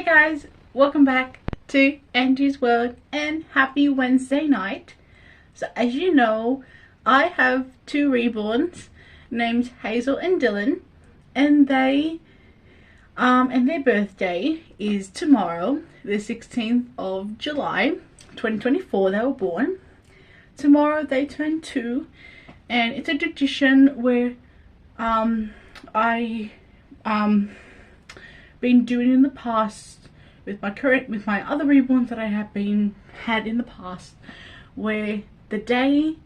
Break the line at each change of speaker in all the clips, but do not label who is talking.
Hey guys, welcome back to Angie's World and happy Wednesday night. So as you know, I have two reborns named Hazel and Dylan, and they and their birthday is tomorrow, the 16th of July 2024. They were born. Tomorrow they turn 2, and it's a tradition where I been doing in the past with my other reborns that I have had in the past, where the day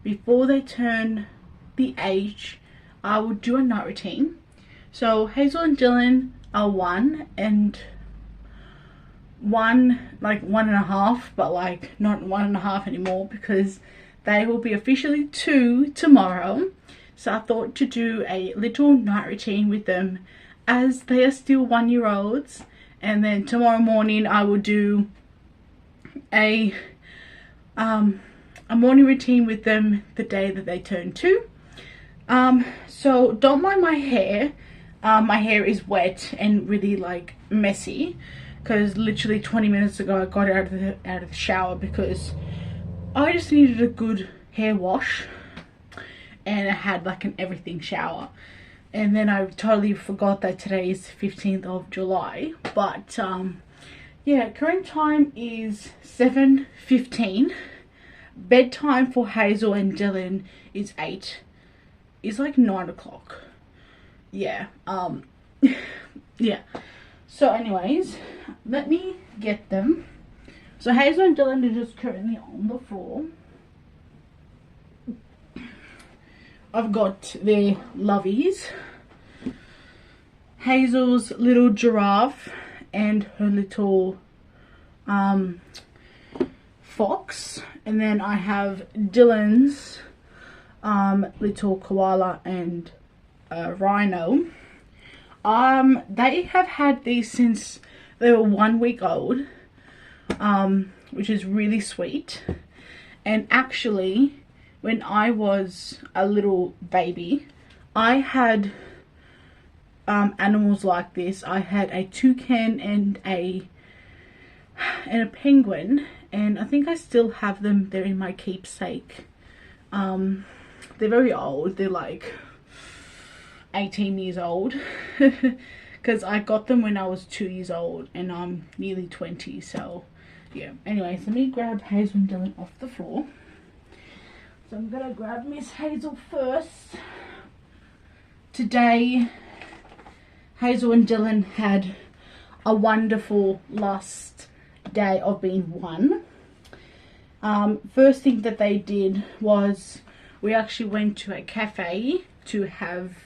before they turn the age, I would do a night routine. So Hazel and Dylan are 1 and 1.5, but like not 1.5 anymore because they will be officially 2 tomorrow. So I thought to do a little night routine with them as they are still 1-year-olds, and then tomorrow morning I will do a morning routine with them the day that they turn 2. So don't mind my hair. My hair is wet and really like messy because literally 20 minutes ago I got out of the shower because I just needed a good hair wash, and I had like an everything shower. And then I totally forgot that today is 15th of July. But yeah, current time is 7:15. Bedtime for Hazel and Dylan is 8. It's like 9 o'clock. Yeah. Yeah. So anyways, let me get them. So Hazel and Dylan are just currently on the floor. I've got their lovies, Hazel's little giraffe and her little fox, and then I have Dylan's little koala and rhino. They have had these since they were 1 week old, which is really sweet. And actually, when I was a little baby, I had animals like this. I had a toucan and a penguin, and I think I still have them. They're in my keepsake. They're very old. They're like 18 years old because I got them when I was 2 years old and I'm nearly 20. So yeah, anyways, let me grab Hazel and Dylan off the floor. So I'm gonna grab Miss Hazel first. Today, Hazel and Dylan had a wonderful last day of being 1. First thing that they did was we actually went to a cafe to have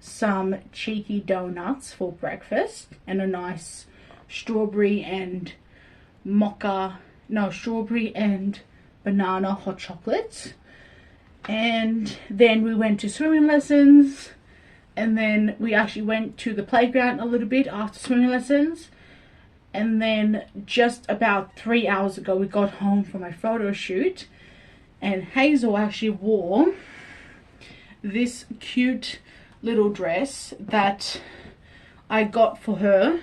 some cheeky donuts for breakfast and a nice strawberry and banana hot chocolate. And then we went to swimming lessons, and then we actually went to the playground a little bit after swimming lessons. And then just about 3 hours ago we got home from a photo shoot, and Hazel actually wore this cute little dress that I got for her.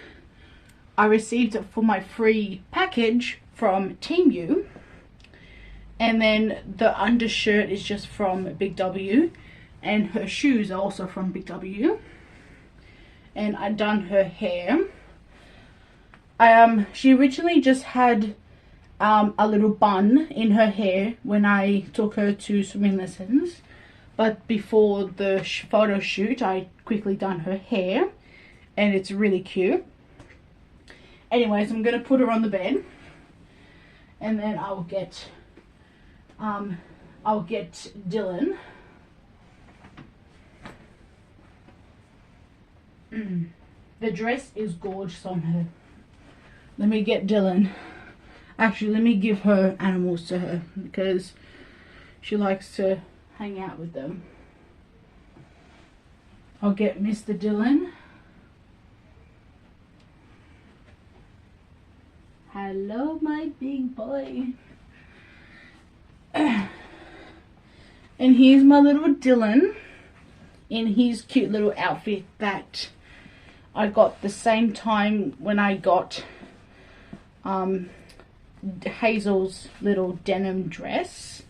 I received it for my free package from Temu. And then the undershirt is just from Big W, and her shoes are also from Big W. And I done her hair. She originally just had a little bun in her hair when I took her to swimming lessons, but before the photo shoot I quickly done her hair, and it's really cute. Anyways, I'm gonna put her on the bed, and then I'll get Dylan. The dress is gorgeous on her. Let me get Dylan. Actually, let me give her animals to her because she likes to hang out with them. I'll get Mr. Dylan. Hello, my big boy. And here's my little Dylan in his cute little outfit that I got the same time when I got Hazel's little denim dress.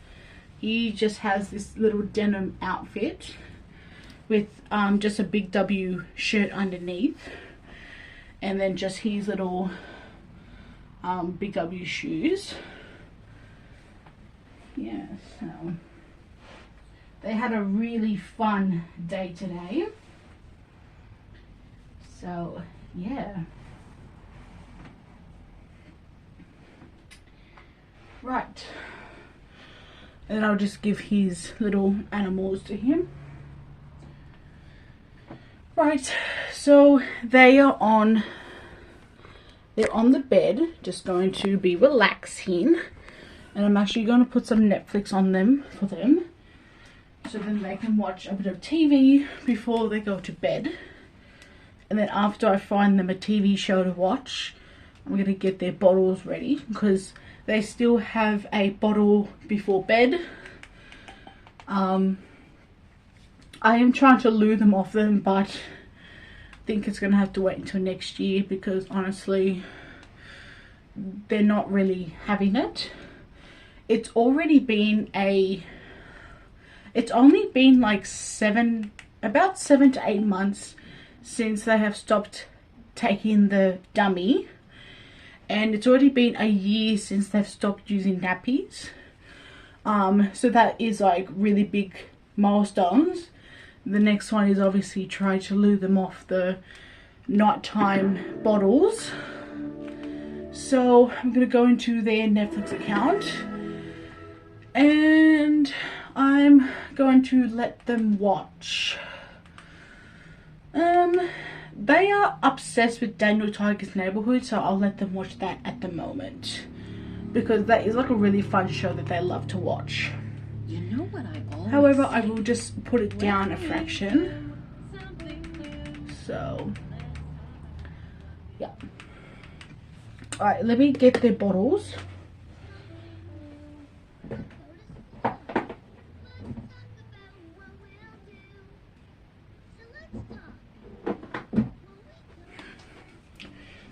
He just has this little denim outfit with just a big W shirt underneath, and then just his little big W shoes. Yeah, so they had a really fun day today. So yeah, right, and I'll just give his little animals to him. Right, so they're on the bed, just going to be relaxing, and I'm actually going to put some Netflix on them for them, so then they can watch a bit of TV before they go to bed. And then after I find them a TV show to watch, I'm going to get their bottles ready, because they still have a bottle before bed. I am trying to lure them off them, but I think it's going to have to wait until next year, because honestly they're not really having it. It's only been like about 7 to 8 months since they have stopped taking the dummy, and it's already been a year since they've stopped using nappies. So that is like really big milestones. The next one is obviously try to lure them off the nighttime bottles. So I'm gonna go into their Netflix account and I'm going to let them watch. They are obsessed with Daniel Tiger's Neighborhood, so I'll let them watch that at the moment, because that is like a really fun show that they love to watch.
You know what I always
However, I will just put it down a fraction. So yeah. Alright, let me get their bottles.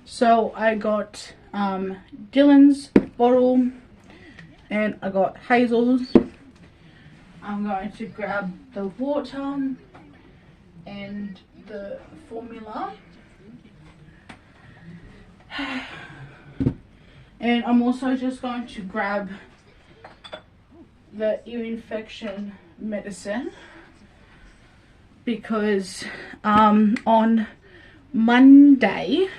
So I got Dylan's bottle and I got Hazel's. I'm going to grab the water and the formula. And I'm also just going to grab the ear infection medicine, because on Monday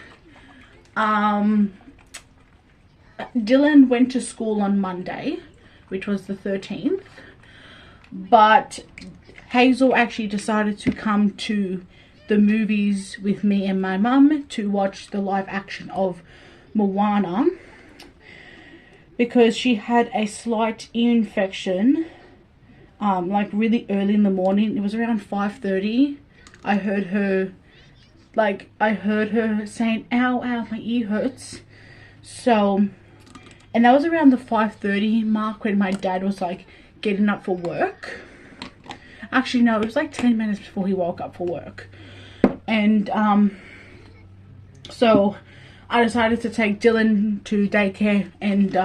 Dylan went to school on Monday, which was the 13th, but Hazel actually decided to come to the movies with me and my mum to watch the live action of Moana, because she had a slight ear infection like really early in the morning. It was around 5:30. I heard her saying, ow, ow, my ear hurts. So, and that was around the 5:30 mark when my dad was like getting up for work. Actually no, it was like 10 minutes before he woke up for work. And so I decided to take Dylan to daycare, and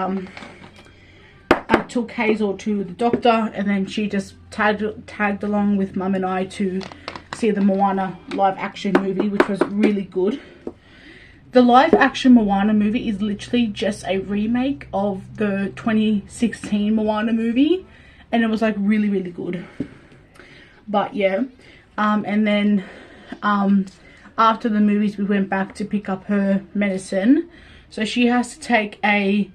I took Hazel to the doctor, and then she just tagged along with Mum and I to see the Moana live action movie, which was really good. The live action Moana movie is literally just a remake of the 2016 Moana movie, and it was like really, really good. But yeah, and then after the movies we went back to pick up her medicine, so she has to take a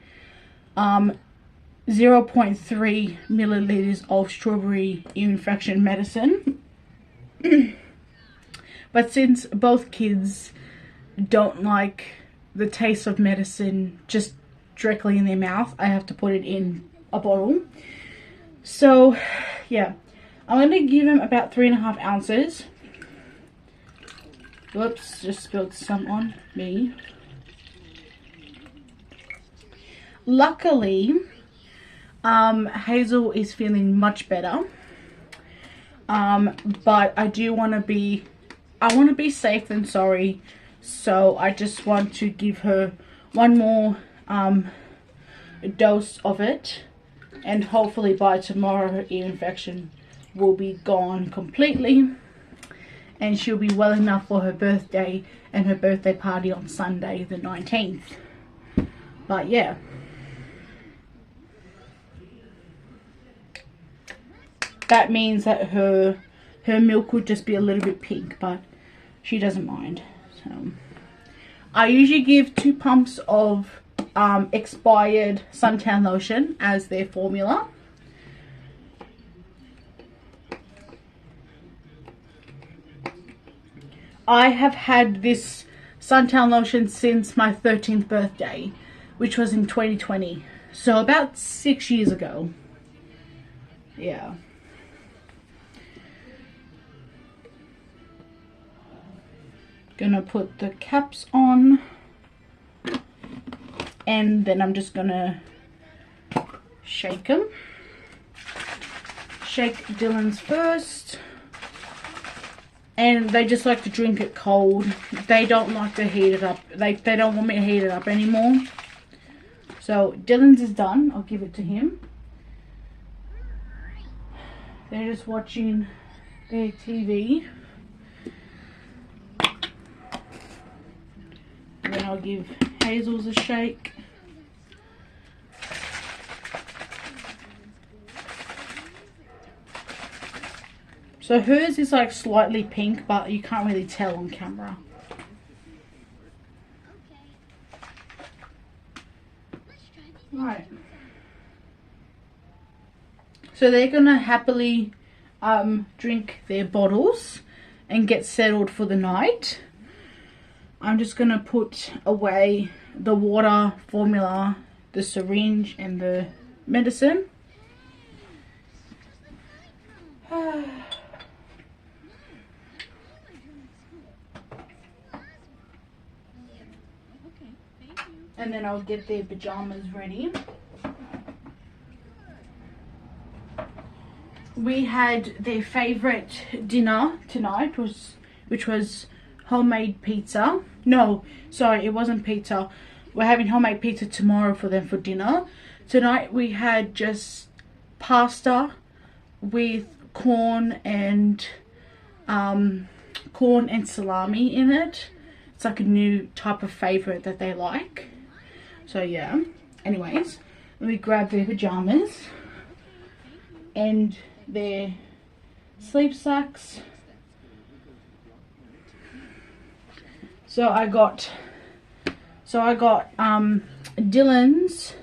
0.3 milliliters of strawberry ear infection medicine. But since both kids don't like the taste of medicine just directly in their mouth, I have to put it in a bottle. So yeah, I'm going to give him about 3.5 ounces. Whoops, just spilled some on me. Luckily, Hazel is feeling much better. But I do want to be I want to be safe than sorry, so I just want to give her one more dose of it, and hopefully by tomorrow her ear infection will be gone completely and she'll be well enough for her birthday and her birthday party on Sunday the 19th. But yeah, that means that her milk would just be a little bit pink, but she doesn't mind. So I usually give 2 pumps of expired suntan lotion as their formula. I have had this suntan lotion since my 13th birthday, which was in 2020, so about 6 years ago. Yeah. Gonna put the caps on, and then I'm just gonna shake them. Shake Dylan's first, and they just like to drink it cold. They don't like to heat it up. Like, they don't want me to heat it up anymore. So Dylan's is done. I'll give it to him. They're just watching their TV. And then I'll give Hazel's a shake. So hers is like slightly pink, but you can't really tell on camera. Right. So they're gonna happily drink their bottles and get settled for the night. I'm just gonna put away the water, formula, the syringe and the medicine. And then I'll get their pajamas ready. We had their favorite dinner tonight, which was homemade pizza. No, sorry, it wasn't pizza. We're having homemade pizza tomorrow for them for dinner. Tonight we had just pasta with corn and salami in it. It's like a new type of favorite that they like. So yeah, anyways, let me grab their pajamas and their sleep sacks. So I got Dylan's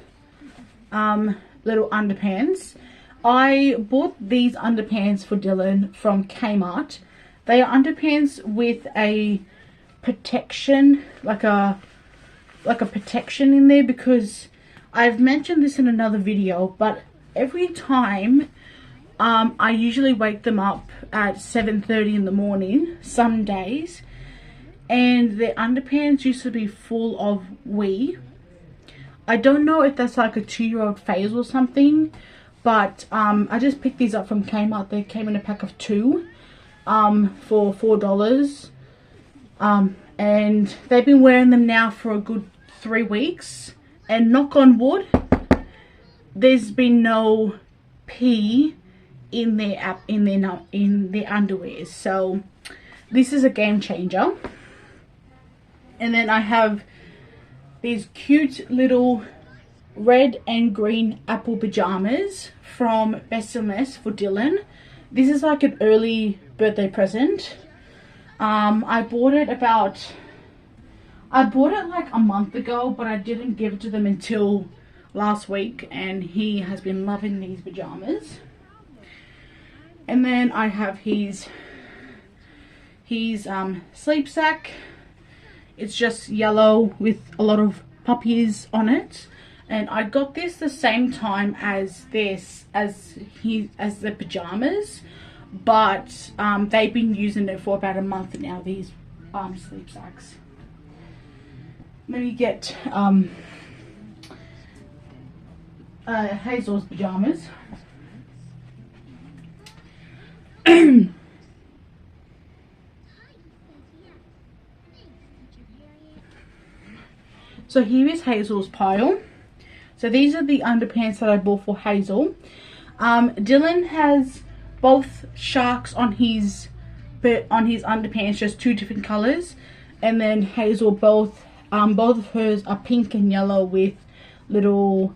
little underpants. I bought these underpants for Dylan from Kmart. They are underpants with a protection, like a protection in there, because I've mentioned this in another video, but every time I usually wake them up at 7:30 in the morning some days, and their underpants used to be full of wee. I don't know if that's like a 2-year-old phase or something, but I just picked these up from Kmart. They came in a pack of 2 for $4, and they've been wearing them now for a good 3 weeks, and knock on wood, there's been no pee in their underwears. So this is a game changer. And then I have these cute little red and green apple pajamas from Best & Less for Dylan. This is like an early birthday present. I bought it like a month ago, but I didn't give it to them until last week, and he has been loving these pajamas. And then I have his sleep sack. It's just yellow with a lot of puppies on it, and I got this the same time as the pajamas, but they've been using it for about a month now, these sleep sacks. Let me get Hazel's pajamas. So here is Hazel's pile. So these are the underpants that I bought for Hazel. Dylan has both sharks on his underpants, just 2 different colors, and then Hazel both of hers are pink and yellow with little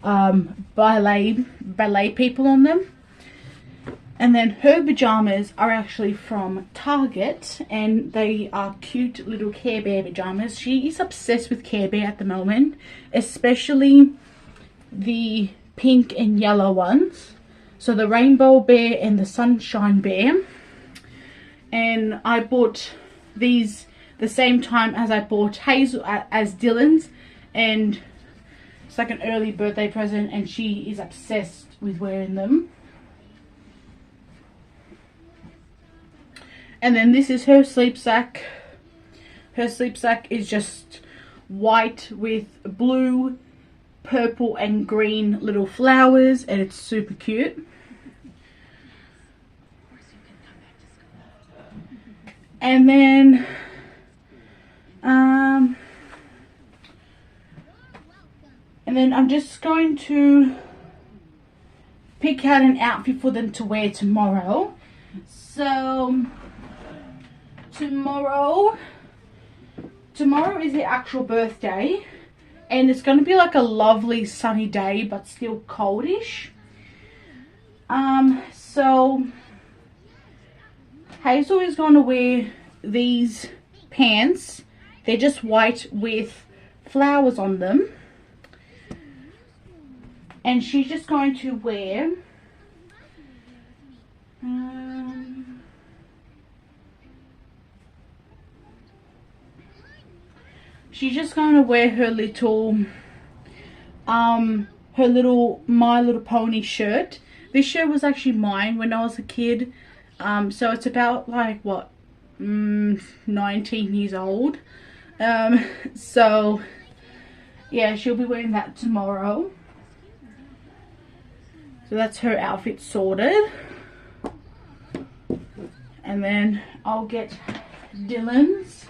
ballet people on them. And then her pajamas are actually from Target, and they are cute little Care Bear pajamas. She is obsessed with Care Bear at the moment, especially the pink and yellow ones. So the Rainbow Bear and the Sunshine Bear. And I bought these the same time as I bought Hazel as Dylan's, and it's like an early birthday present, and she is obsessed with wearing them. And then this is her sleep sack. Her sleep sack is just white with blue, purple and green little flowers, and it's super cute. And then I'm just going to pick out an outfit for them to wear tomorrow. So tomorrow is the actual birthday, and it's going to be like a lovely sunny day but still coldish. So Hazel is going to wear these pants. They're just white with flowers on them, and she's just going to wear her little My Little Pony shirt. This shirt was actually mine when I was a kid. So it's about like what, 19 years old. So yeah, she'll be wearing that tomorrow. So that's her outfit sorted. And then I'll get Dylan's.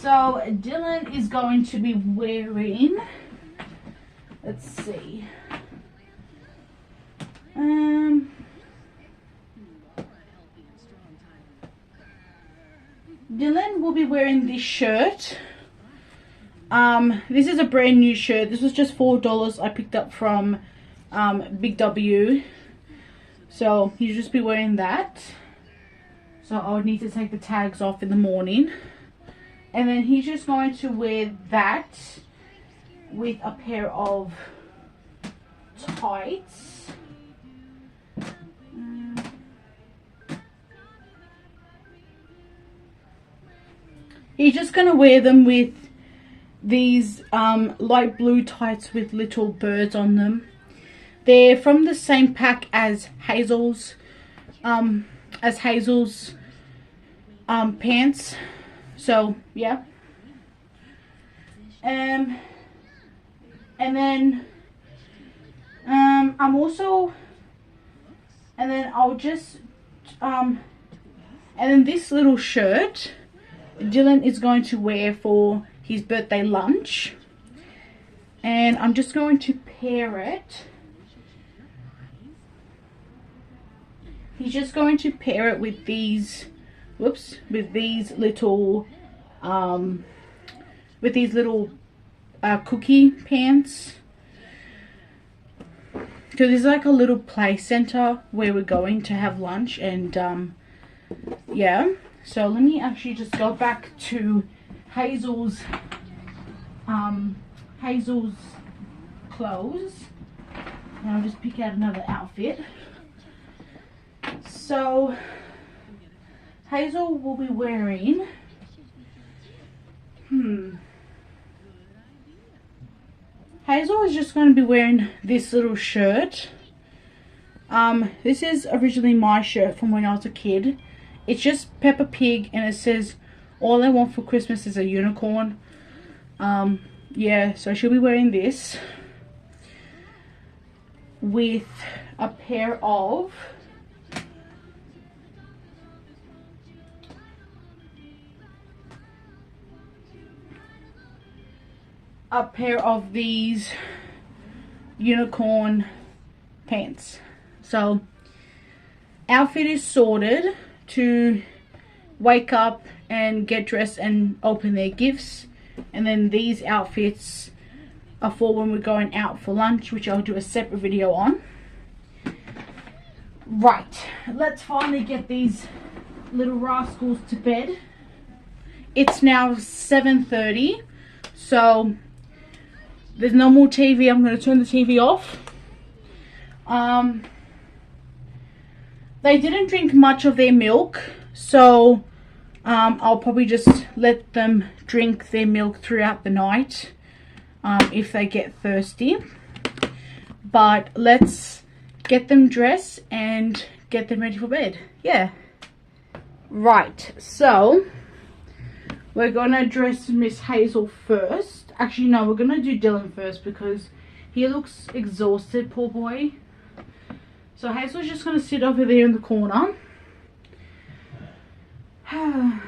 So Dylan is going to be wearing, let's see, Dylan will be wearing this shirt. This is a brand new shirt. This was just $4 I picked up from Big W. So he'll just be wearing that. So I'll need to take the tags off in the morning. And then he's just going to wear that with a pair of tights. He's just going to wear them with these light blue tights with little birds on them. They're from the same pack as Hazel's pants. So yeah. And then and then this little shirt Dylan is going to wear for his birthday lunch, and I'm just going to pair it. He's just going to pair it with these, with these little cookie pants, because there's like a little play center where we're going to have lunch. And yeah, so let me actually just go back to Hazel's clothes, and I'll just pick out another outfit. So Hazel will be wearing Hazel is just going to be wearing this little shirt. This is originally my shirt from when I was a kid. It's just Peppa Pig, and it says, "All I want for Christmas is a unicorn." Yeah, so she'll be wearing this with a pair of a pair of these unicorn pants. So outfit is sorted to wake up and get dressed and open their gifts, and then these outfits are for when we're going out for lunch, which I'll do a separate video on. Right, let's finally get these little rascals to bed. It's now 7:30, so there's no more TV. I'm going to turn the TV off. They didn't drink much of their milk, so I'll probably just let them drink their milk throughout the night if they get thirsty. But let's get them dressed and get them ready for bed. Yeah. Right, so we're going to dress Miss Hazel first. Actually, no, we're going to do Dylan first because he looks exhausted, poor boy. So Hazel's just going to sit over there in the corner. I'm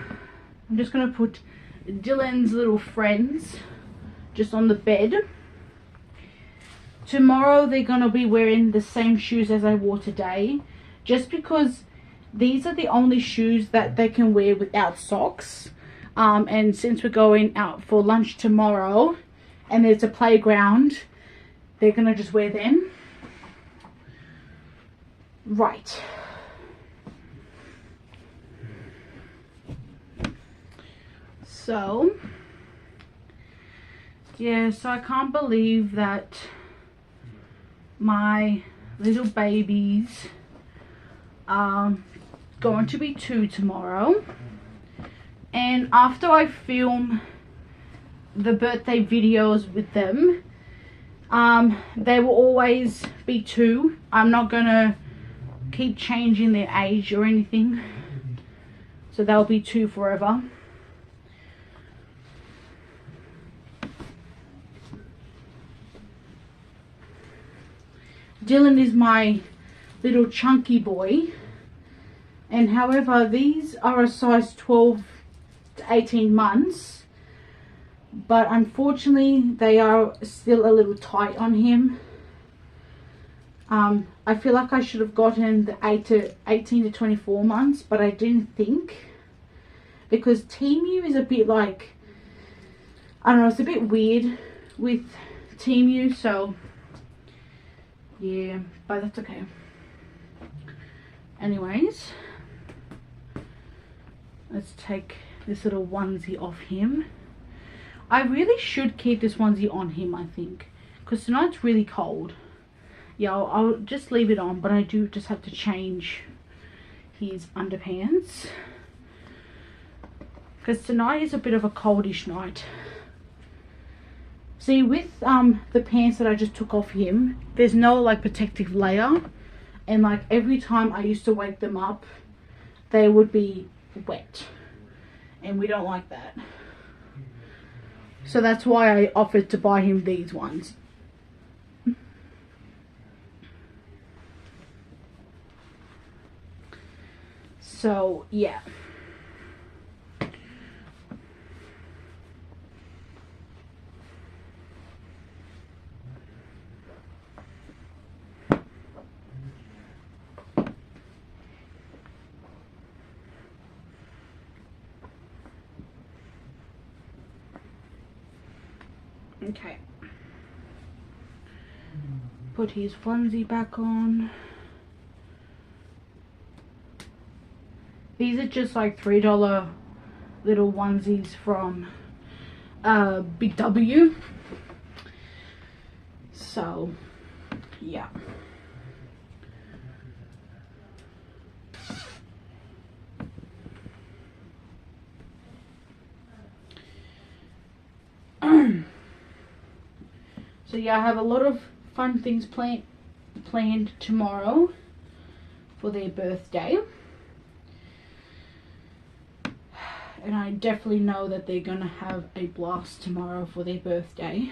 just going to put Dylan's little friends just on the bed. Tomorrow they're going to be wearing the same shoes as I wore today, just because these are the only shoes that they can wear without socks. And since we're going out for lunch tomorrow and there's a playground, they're going to just wear them. Right. So, yeah, so I can't believe that my little babies are going to be 2 tomorrow. And after I film the birthday videos with them, they will always be 2. I'm not going to keep changing their age or anything. So they'll be 2 forever. Dylan is my little chunky boy, and however these are a size 12 to 18 months, but unfortunately they are still a little tight on him. I feel like I should have gotten the 18 to 24 months, but I didn't think, because Temu is a bit like, I don't know, it's a bit weird with Temu, so yeah, but that's okay. Anyways, let's take this little onesie off him. I really should keep this onesie on him, I think, because tonight's really cold. Yeah, I'll just leave it on, but I do just have to change his underpants, because tonight is a bit of a coldish night. See, with the pants that I just took off him, there's no like protective layer, and like every time I used to wake them up, they would be wet, and we don't like that. So that's why I offered to buy him these ones. So yeah. Okay. Put his onesie back on. These are just like $3 little onesies from Big W. So, yeah. So yeah, I have a lot of fun things planned tomorrow for their birthday. And I definitely know that they're going to have a blast tomorrow for their birthday.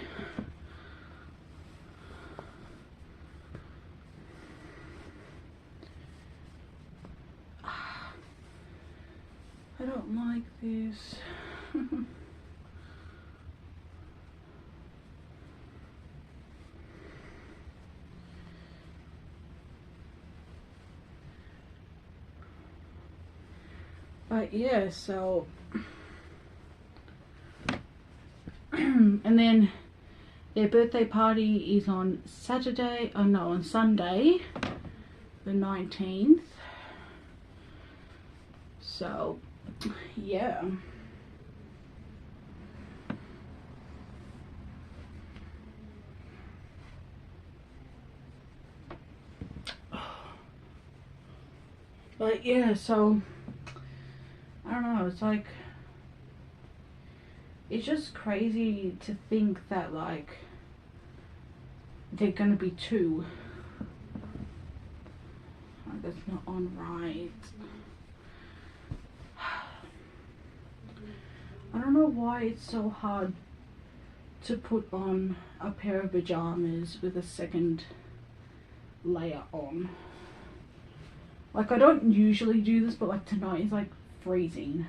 I don't like this. But yeah, so and then their birthday party is on Saturday, oh no, on Sunday the 19th. So yeah. But yeah, so I don't know, it's like, it's just crazy to think that like they're gonna be 2. Oh, that's not on right. I don't know why it's so hard to put on a pair of pajamas with a second layer on. Like, I don't usually do this, but like tonight is like freezing.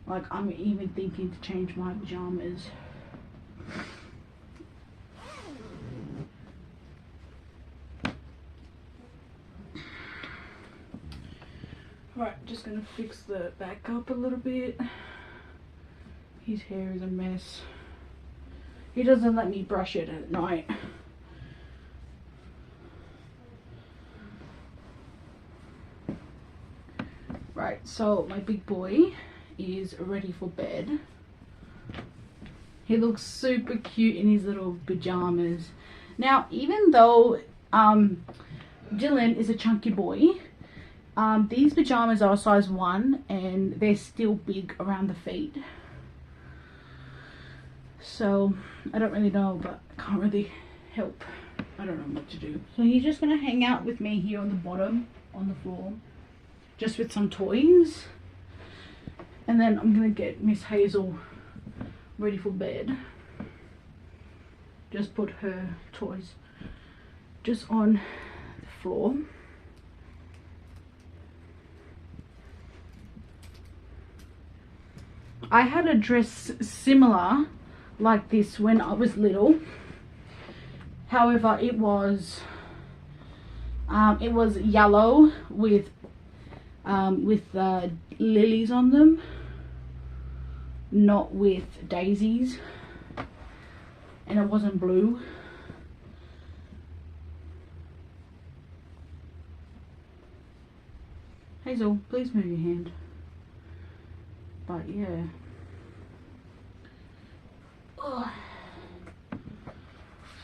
Like, I'm even thinking to change my pajamas. Right, just gonna fix the back up a little bit. His hair is a mess. He doesn't let me brush it at night. Right, so my big boy is ready for bed. He looks super cute in his little pajamas. Now, even though Dylan is a chunky boy, these pajamas are size 1 and they're still big around the feet. So I don't really know, but I can't really help. I don't know what to do. So he's just gonna hang out with me here on the bottom, on the floor, just with some toys. And then I'm gonna get Miss Hazel ready for bed. Just put her toys just on the floor. I had a dress similar like this when I was little. However, it was yellow with lilies on them, not with daisies, and it wasn't blue. Hazel, please move your hand. But yeah. Oh.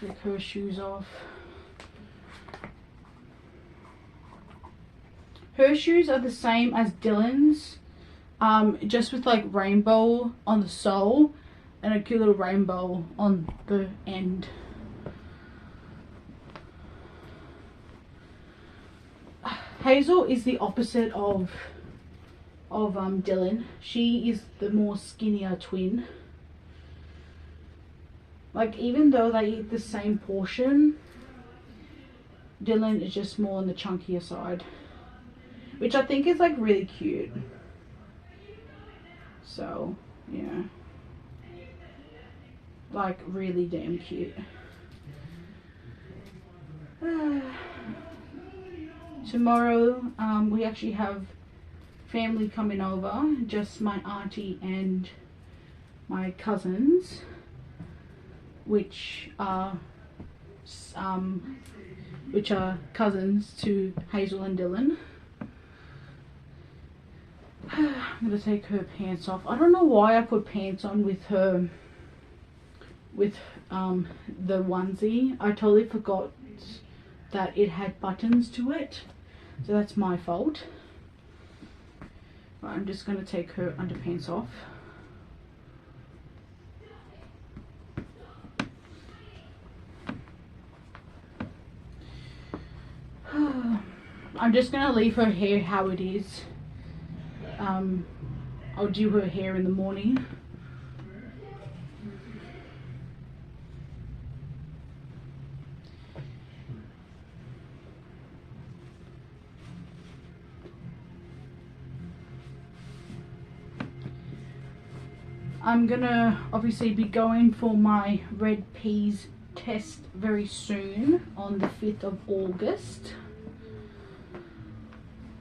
Take her shoes off. Her shoes are the same as Dylan's, just with like rainbow on the sole and a cute little rainbow on the end. Hazel is the opposite of Dylan. She is the more skinnier twin. Like, even though they eat the same portion, Dylan is just more on the chunkier side, which I think is like really cute. So yeah, like really damn cute. Tomorrow we actually have family coming over, just my auntie and my cousins, which are cousins to Hazel and Dylan. I'm gonna take her pants off. I don't know why I put pants on with her, with the onesie. I totally forgot that it had buttons to it, so that's my fault. Right, I'm just gonna take her underpants off. I'm just gonna leave her hair how it is. I'll do her hair in the morning. I'm gonna obviously be going for my red peas test very soon on the 5th of August.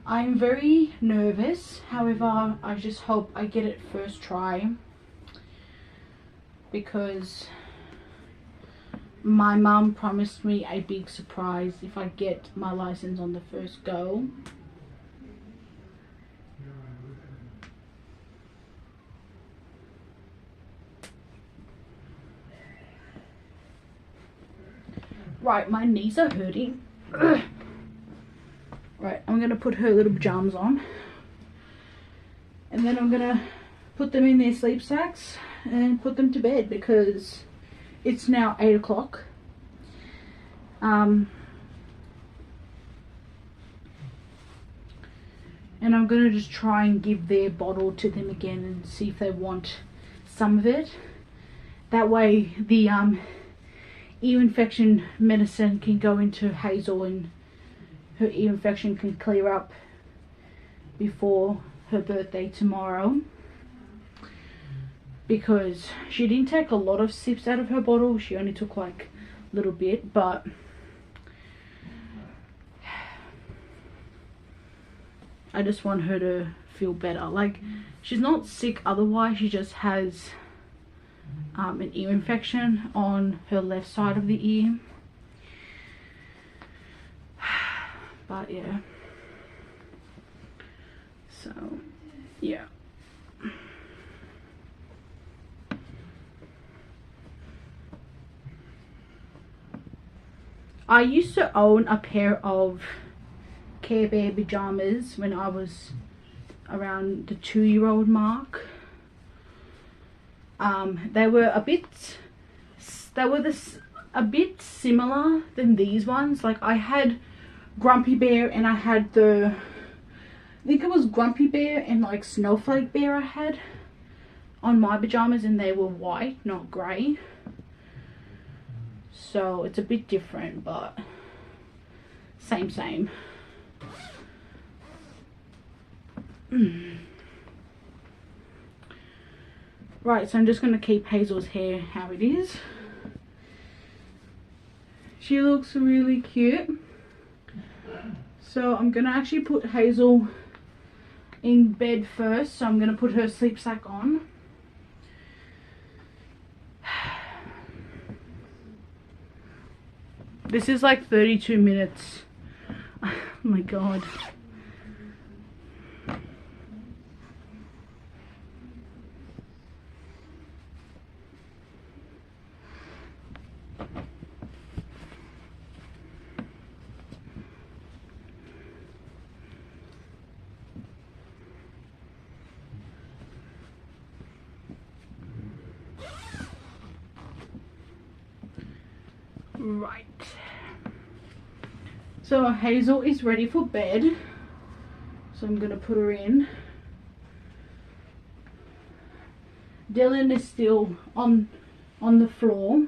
I'm very nervous, however I just hope I get it first try, because my mum promised me a big surprise if I get my license on the first go. Right, my knees are hurting. Right, I'm gonna put her little pajamas on, and then I'm gonna put them in their sleep sacks and put them to bed, because it's now 8 o'clock. And I'm gonna just try and give their bottle to them again and see if they want some of it. That way the ear infection medicine can go into Hazel and her ear infection can clear up before her birthday tomorrow, because she didn't take a lot of sips out of her bottle. She only took like a little bit, but I just want her to feel better. Like, she's not sick otherwise, she just has an ear infection on her left side of the ear. But yeah, so yeah. I used to own a pair of Care Bear pajamas when I was around the 2-year-old mark. They were a bit similar than these ones. Like, I had Grumpy Bear and I had I think it was Grumpy Bear and like Snowflake Bear I had on my pajamas, and they were white, not grey. So it's a bit different, but same. Right, so I'm just going to keep Hazel's hair how it is. She looks really cute. So I'm going to actually put Hazel in bed first. So I'm going to put her sleep sack on. This is like 32 minutes. Oh my god. Right, so Hazel is ready for bed, so I'm gonna put her in. Dylan is still on the floor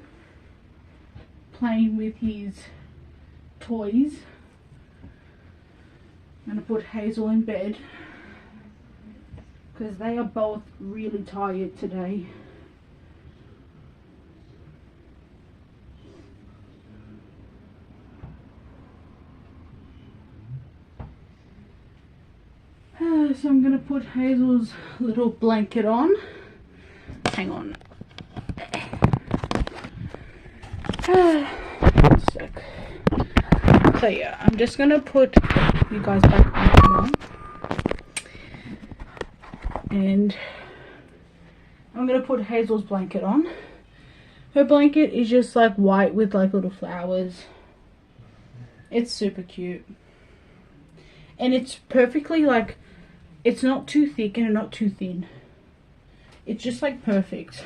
playing with his toys. I'm gonna put Hazel in bed because they are both really tired today. So I'm going to put Hazel's little blanket on. Hang on. One sec. So yeah, I'm just going to put you guys back on here. And I'm going to put Hazel's blanket on. Her blanket is just like white with like little flowers. It's super cute. And it's perfectly like, it's not too thick and not too thin. It's just like perfect.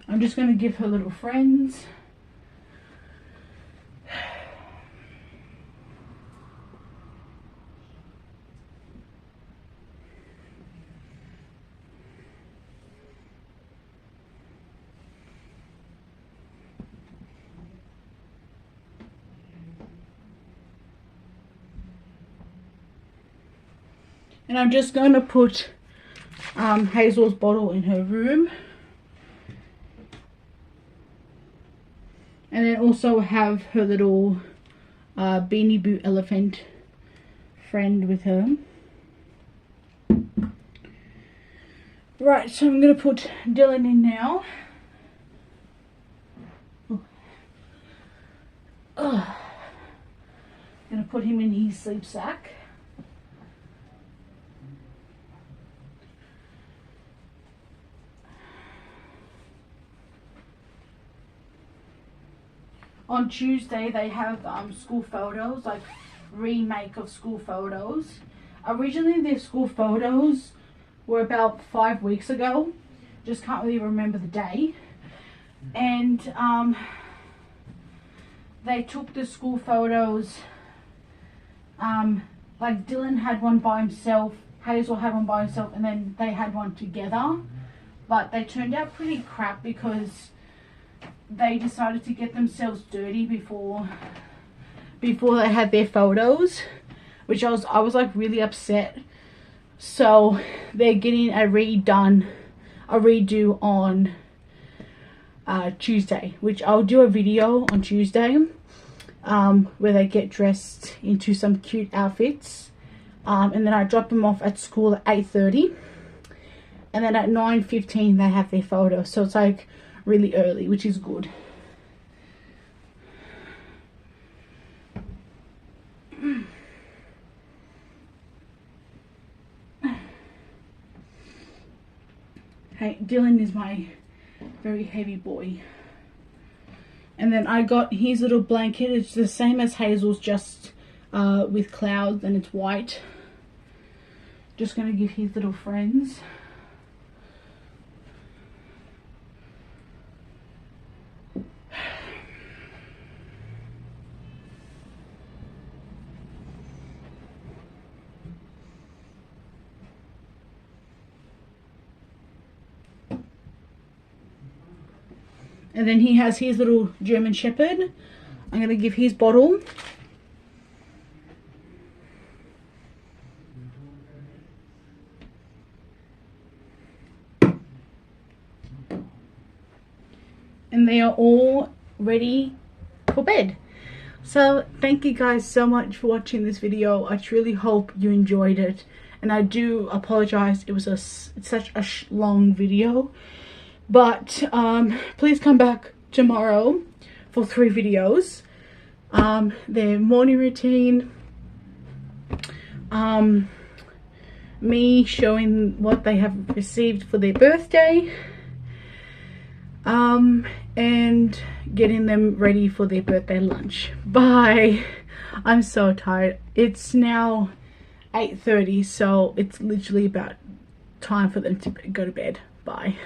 I'm just going to give her little friends. And I'm just going to put Hazel's bottle in her room. And then also have her little Beanie Boo elephant friend with her. Right, so I'm going to put Dylan in now. I'm going to put him in his sleep sack. On Tuesday they have school photos, like remake of school photos. Originally their school photos were about 5 weeks ago. Just can't really remember the day. And they took the school photos, like Dylan had one by himself, Hazel had one by himself, and then they had one together. But they turned out pretty crap because they decided to get themselves dirty before they had their photos, which I was like really upset. So they're getting a redo on Tuesday, which I'll do a video on Tuesday where they get dressed into some cute outfits, and then I drop them off at school at 8:30, and then at 9:15 they have their photo. So it's like really early, which is good. Hey, Dylan is my very heavy boy. And then I got his little blanket. It's the same as Hazel's, just with clouds, and it's white. Just gonna give his little friends. And then he has his little German Shepherd. I'm going to give his bottle. And they are all ready for bed. So thank you guys so much for watching this video. I truly hope you enjoyed it. And I do apologize, it was such a long video. But please come back tomorrow for 3 videos. Their morning routine, me showing what they have received for their birthday, and getting them ready for their birthday lunch. Bye. I'm so tired. It's now 8:30, so it's literally about time for them to go to bed. Bye.